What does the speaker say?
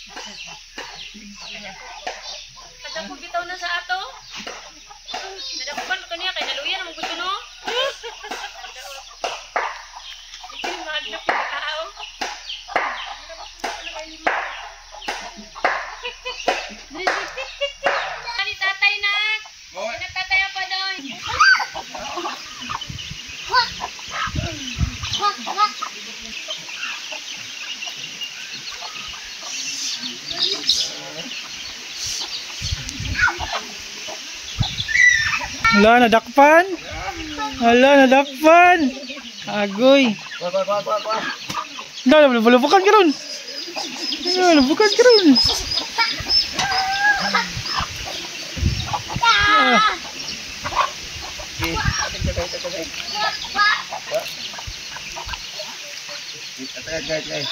Kada ko bitaw na sa ato. Nadakuban ko niya kay naluya na gusto no. Hindi magna pagkao. Ani tatay na. Ano tatay pa doon? Hala, nadakpan. Hala, nadakpan. Agoy. Hala, lubukan ka ron. Hala, lubukan ka ron. Guys,